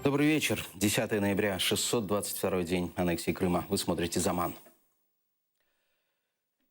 Добрый вечер. 10 ноября, 622 день аннексии Крыма. Вы смотрите «Заман».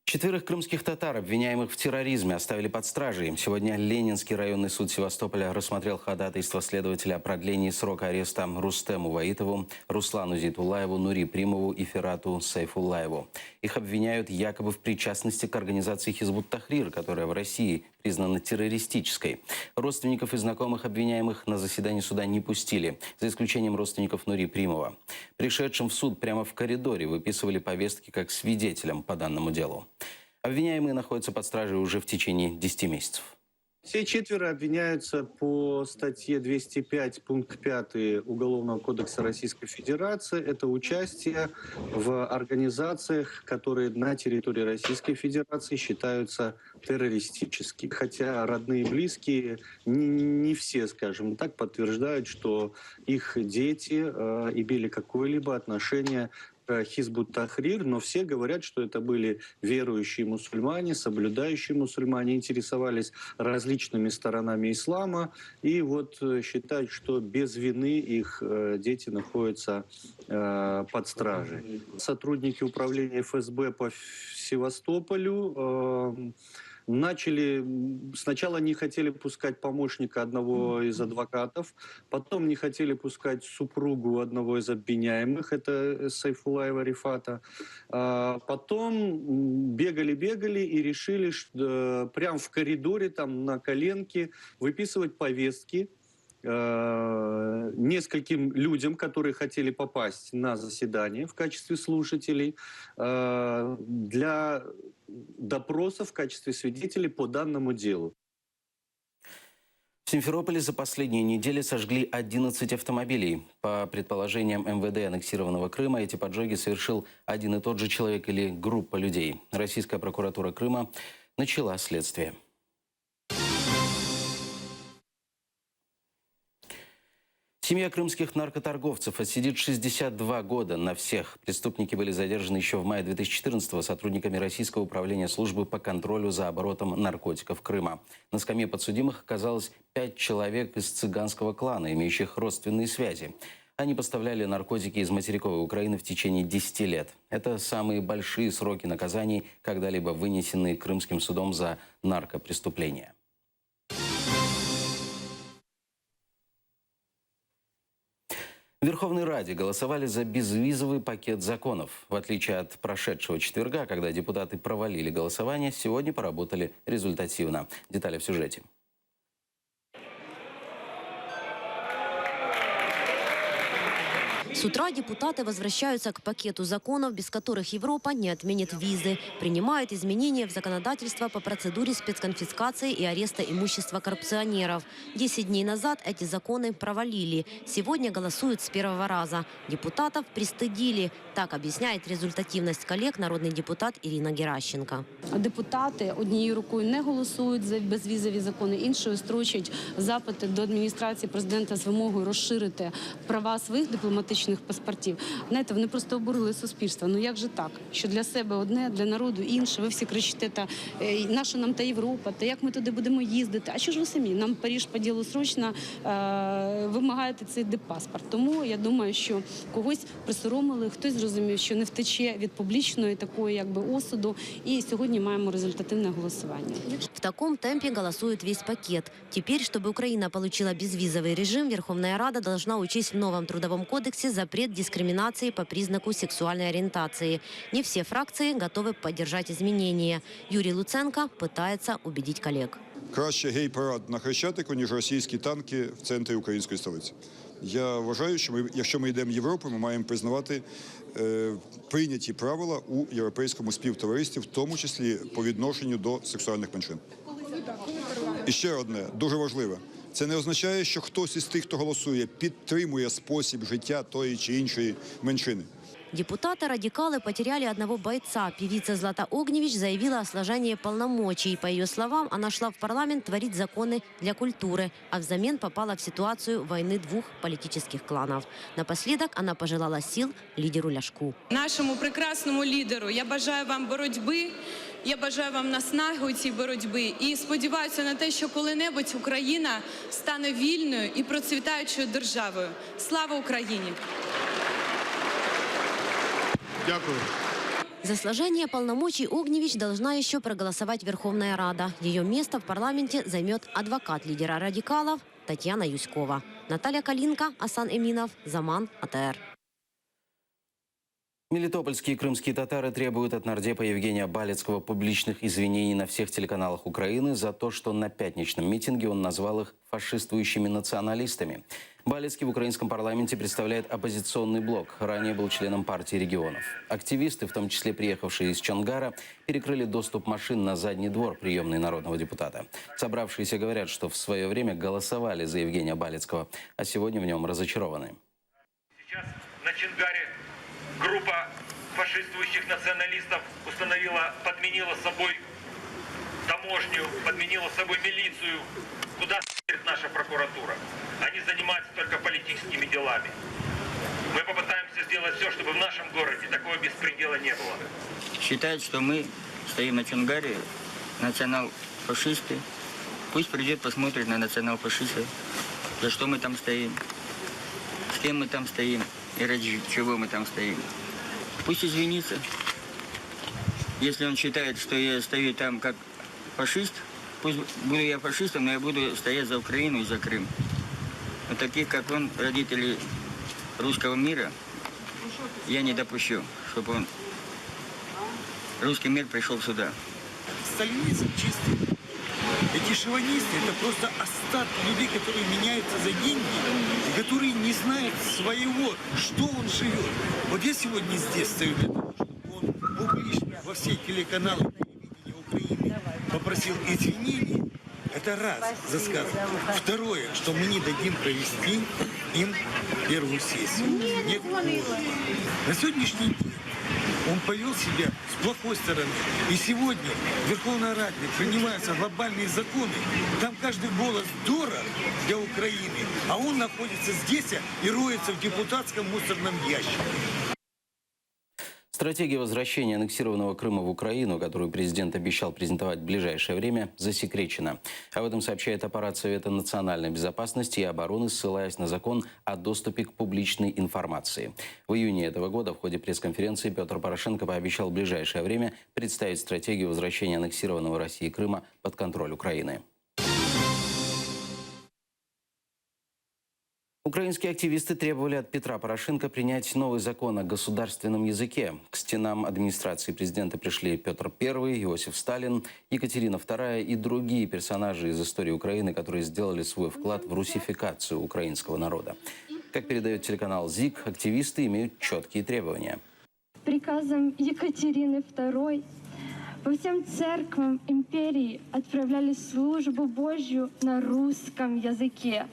4 крымских татар, обвиняемых в терроризме, оставили под стражей. Сегодня Ленинский районный суд Севастополя рассмотрел ходатайство следователя о продлении срока ареста Рустему Ваитову, Руслану Зейтулаеву, Нури Примову и Фирату Сайфуллаеву. Их обвиняют якобы в причастности к организации Хизбут-Тахрир, которая в России признана террористической. Родственников и знакомых обвиняемых на заседание суда не пустили, за исключением родственников Нури Примова. Пришедшим в суд прямо в коридоре выписывали повестки как свидетелям по данному делу. Обвиняемые находятся под стражей уже в течение 10 месяцев. Все 4 обвиняются по статье 205, пункт 5 Уголовного кодекса Российской Федерации. Это участие в организациях, которые на территории Российской Федерации считаются террористическими. Хотя родные и близкие не все, скажем так, подтверждают, что их дети имели какое-либо отношение Хизбут-Тахрир, но все говорят, что это были верующие мусульмане, соблюдающие мусульмане, интересовались различными сторонами ислама и вот считают, что без вины их дети находятся под стражей. Сотрудники управления ФСБ по Севастополю сначала не хотели пускать помощника одного из адвокатов, потом не хотели пускать супругу одного из обвиняемых, это Сайфуллаева Рифата. Потом бегали и решили прямо в коридоре, там на коленке, выписывать повестки нескольким людям, которые хотели попасть на заседание в качестве слушателей, для допроса в качестве свидетелей по данному делу. В Симферополе за последние недели сожгли 11 автомобилей. По предположениям МВД аннексированного Крыма, эти поджоги совершил один и тот же человек или группа людей. Российская прокуратура Крыма начала следствие. Семья крымских наркоторговцев отсидит 62 года на всех. Преступники были задержаны еще в мае 2014-го сотрудниками Российского управления службы по контролю за оборотом наркотиков Крыма. На скамье подсудимых оказалось 5 человек из цыганского клана, имеющих родственные связи. Они поставляли наркотики из материковой Украины в течение 10 лет. Это самые большие сроки наказаний, когда-либо вынесенные Крымским судом за наркопреступления. В Верховной Раде голосовали за безвизовый пакет законов. В отличие от прошедшего четверга, когда депутаты провалили голосование, сегодня поработали результативно. Детали в сюжете. С утра депутаты возвращаются к пакету законов, без которых Европа не отменит визы. Принимают изменения в законодательство по процедуре спецконфискации и ареста имущества коррупционеров. 10 дней назад эти законы провалили. Сегодня голосуют с первого раза. Депутатов пристыдили. Так объясняет результативность коллег народный депутат Ірина Геращенко. Депутати однією рукою не голосують за безвізові закони, іншою строчать запити до адміністрації президента з вимогою розширити права своїх дипломатичних паспортів. Знаєте, вони просто обурили суспільство. Ну як же так? Що для себе одне, для народу інше. Ви всі кричите, наша нам та Європа, та як ми туди будемо їздити? А що ж ви самі? Нам Париж по ділу срочно вимагаєте цей диппаспорт. Тому я думаю, що когось присоромили, хтось зрозумів, що не втече від публічної такої осуду. І сьогодні маємо результативное голосование. В таком темпе голосует весь пакет. Теперь, чтобы Украина получила безвизовый режим, Верховная Рада должна учесть в новом трудовом кодексе запрет дискриминации по признаку сексуальной ориентации. Не все фракции готовы поддержать изменения. Юрий Луценко пытается убедить коллег. Краще гей-парад на Хрещатику, ніж російські танки в центрі української столиці. Я вважаю, що якщо ми йдемо в Європу, ми маємо признавати прийняті правила у європейському співтоваристві, в тому числі по відношенню до сексуальних меншин. І ще одне, дуже важливе. Це не означає, що хтось із тих, хто голосує, підтримує спосіб життя тої чи іншої меншини. Депутаты-радикалы потеряли одного бойца. Певица Злата Огневич заявила о сложении полномочий. По ее словам, она шла в парламент творить законы для культуры, а взамен попала в ситуацию войны двух политических кланов. Напоследок она пожелала сил лидеру Ляшку. Нашому прекрасному лідеру я бажаю вам боротьби, я бажаю вам наснаги у цій боротьбі і сподіваюся на те, що коли-небудь Україна стане вільною і процвітаючою державою. Слава Україні! Дякую. За сложение полномочий Огневич должна еще проголосовать Верховная Рада. Ее место в парламенте займет адвокат лидера радикалов Татьяна Юськова. Наталья Калинка, Асан Эминов, Заман, АТР. Мелитопольские и крымские татары требуют от нардепа Евгения Балецкого публичных извинений на всех телеканалах Украины за то, что на пятничном митинге он назвал их фашистующими националистами. Балецкий в украинском парламенте представляет оппозиционный блок. Ранее был членом партии регионов. Активисты, в том числе приехавшие из Чонгара, перекрыли доступ машин на задний двор приемной народного депутата. Собравшиеся говорят, что в свое время голосовали за Евгения Балецкого, а сегодня в нем разочарованы. Сейчас на Чонгаре группа фашистующих националистов подменила собой таможню, подменила собой милицию. Куда смотрит наша прокуратура? Они занимаются только политическими делами. Мы попытаемся сделать все, чтобы в нашем городе такого беспредела не было. Считают, что мы стоим на Чонгаре, национал-фашисты. Пусть придет, посмотрит на национал-фашистов, за что мы там стоим, с кем мы там стоим и ради чего мы там стоим. Пусть извинится. Если он считает, что я стою там как фашист, пусть буду я фашистом, но я буду стоять за Украину и за Крым. Но таких, как он, родителей русского мира, я не допущу, чтобы русский мир пришел сюда. Сталинизм чистый. Эти шовинисты – это просто остатки людей, которые меняются за деньги, и которые не знают своего, что он живет. Вот я сегодня здесь стою для того, чтобы он публично во все телеканалы телевидения Украины попросил извинений. Это раз за сказанное. Второе, что мы не дадим провести им первую сессию. Нет. На сегодняшний день он повел себя с плохой стороны. И сегодня в Верховной Раде принимаются глобальные законы. Там каждый голос дорог для Украины, а он находится здесь и роется в депутатском мусорном ящике. Стратегия возвращения аннексированного Крыма в Украину, которую президент обещал презентовать в ближайшее время, засекречена. Об этом сообщает аппарат Совета национальной безопасности и обороны, ссылаясь на закон о доступе к публичной информации. В июне этого года в ходе пресс-конференции Петр Порошенко пообещал в ближайшее время представить стратегию возвращения аннексированного Россией Крыма под контроль Украины. Украинские активисты требовали от Петра Порошенко принять новый закон о государственном языке. К стенам администрации президента пришли Петр I, Иосиф Сталин, Екатерина II и другие персонажи из истории Украины, которые сделали свой вклад в русификацию украинского народа. Как передает телеканал ЗИК, активисты имеют четкие требования. Приказом Екатерины II по всем церквам империи отправляли службу Божью на русском языке.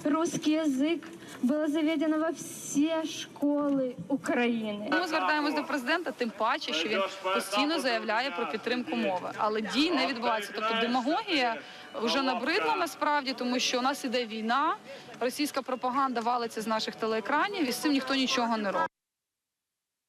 Русский язик було заведено во всі школи України. Ми звертаємось до президента, тим паче, що він постійно заявляє про підтримку мови. Але дій не відбувається. Тобто демагогія вже набридла насправді, тому що у нас іде війна, російська пропаганда валиться з наших телеекранів і з цим ніхто нічого не робить.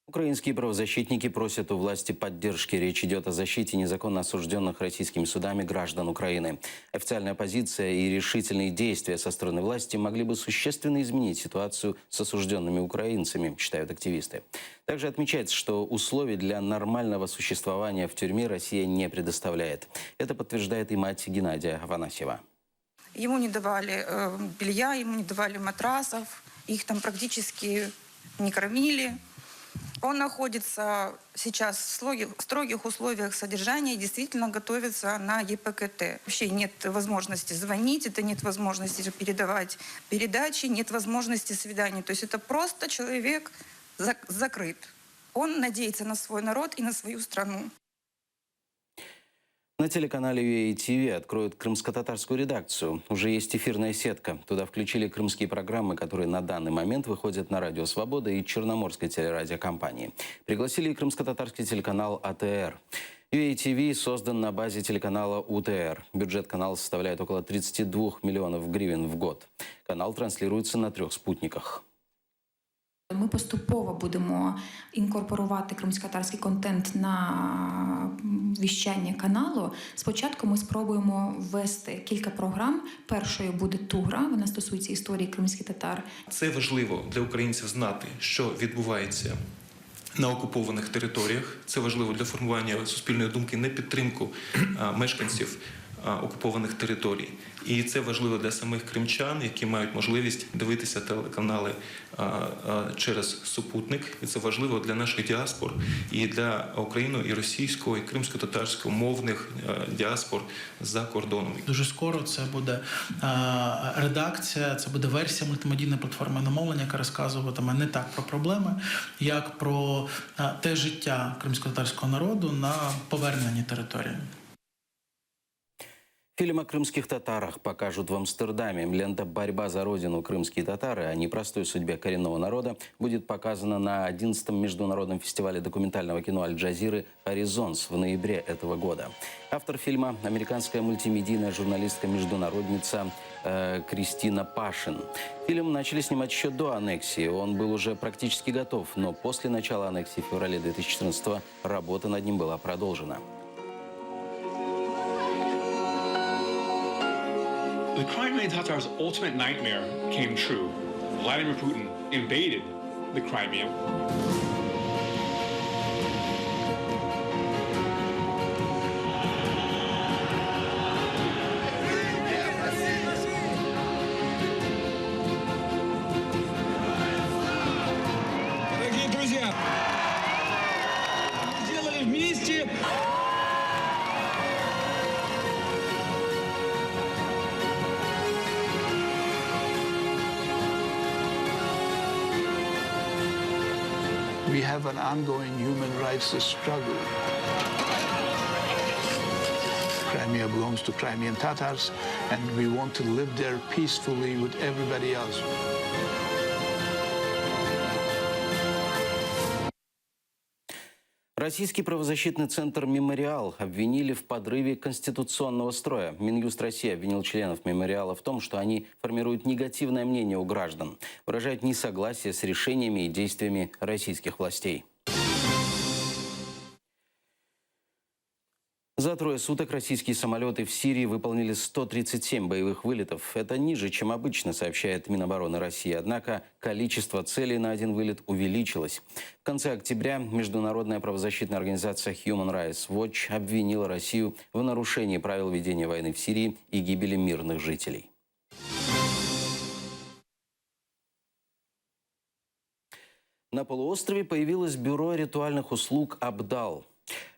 Украинские правозащитники просят у власти поддержки. Речь идет о защите незаконно осужденных российскими судами граждан Украины. Официальная позиция и решительные действия со стороны власти могли бы существенно изменить ситуацию с осужденными украинцами, считают активисты. Также отмечается, что условий для нормального существования в тюрьме Россия не предоставляет. Это подтверждает и мать Геннадия Афанасьева. Ему не давали белья, ему не давали матрасов, их там практически не кормили. Он находится сейчас в строгих условиях содержания и действительно готовится на ЕПКТ. Вообще нет возможности звонить, это нет возможности передавать передачи, нет возможности свиданий. То есть это просто человек закрыт. Он надеется на свой народ и на свою страну. На телеканале UA-TV откроют крымско-татарскую редакцию. Уже есть эфирная сетка. Туда включили крымские программы, которые на данный момент выходят на Радио Свобода и Черноморской телерадиокомпании. Пригласили и крымско-татарский телеканал АТР. UA-TV создан на базе телеканала УТР. Бюджет канала составляет около 32 миллионов гривен в год. Канал транслируется на 3 спутниках. Ми поступово будемо інкорпорувати кримськотатарський контент на віщання каналу. Спочатку ми спробуємо ввести кілька програм. Першою буде «Тугра», вона стосується історії кримських татар. Це важливо для українців знати, що відбувається на окупованих територіях. Це важливо для формування суспільної думки на підтримку мешканців окупованих територій. І це важливо для самих кримчан, які мають можливість дивитися телеканали через супутник. І це важливо для наших діаспор, і для україно- і російського, і кримсько-татарського мовних діаспор за кордоном. Дуже скоро це буде редакція, це буде версія мультимедійної платформи намовлення, яка розказуватиме не так про проблеми, як про те життя кримсько-татарського народу на поверненій території. Фильм о крымских татарах покажут в Амстердаме. Лента «Борьба за родину. Крымские татары» о непростой судьбе коренного народа будет показана на 11-м международном фестивале документального кино «Аль-Джазиры» «Хоризонс» в ноябре этого года. Автор фильма – американская мультимедийная журналистка-международница Кристина Пашин. Фильм начали снимать еще до аннексии. Он был уже практически готов, но после начала аннексии в феврале 2014-го работа над ним была продолжена. The Crimean Tatars' ultimate nightmare came true. Vladimir Putin invaded the Crimea. Дорогие друзья, мы сделали вместе. We have an ongoing human rights struggle. Crimea belongs to Crimean Tatars, and we want to live there peacefully with everybody else. Российский правозащитный центр «Мемориал» обвинили в подрыве конституционного строя. Минюст России обвинил членов «Мемориала» в том, что они формируют негативное мнение у граждан, выражают несогласие с решениями и действиями российских властей. За 3 суток российские самолеты в Сирии выполнили 137 боевых вылетов. Это ниже, чем обычно, сообщает Минобороны России. Однако количество целей на один вылет увеличилось. В конце октября международная правозащитная организация Human Rights Watch обвинила Россию в нарушении правил ведения войны в Сирии и гибели мирных жителей. На полуострове появилось бюро ритуальных услуг «Абдал».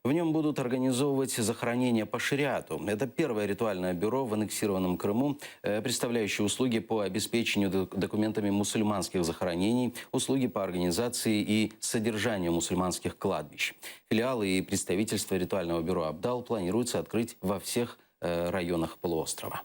В нем будут организовывать захоронения по шариату. Это первое ритуальное бюро в аннексированном Крыму, представляющее услуги по обеспечению документами мусульманских захоронений, услуги по организации и содержанию мусульманских кладбищ. Филиалы и представительства ритуального бюро «Абдал» планируется открыть во всех районах полуострова.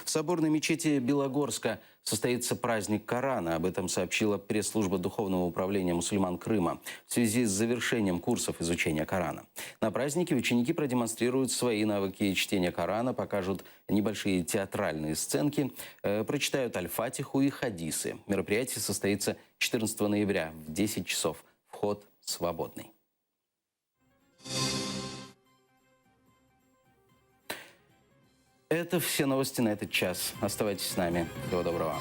В соборной мечети Белогорска состоится праздник Корана. Об этом сообщила пресс-служба Духовного управления мусульман Крыма в связи с завершением курсов изучения Корана. На празднике ученики продемонстрируют свои навыки чтения Корана, покажут небольшие театральные сценки, прочитают аль-фатиху и хадисы. Мероприятие состоится 14 ноября в 10 часов. Вход свободный. Это все новости на этот час. Оставайтесь с нами. Всего доброго.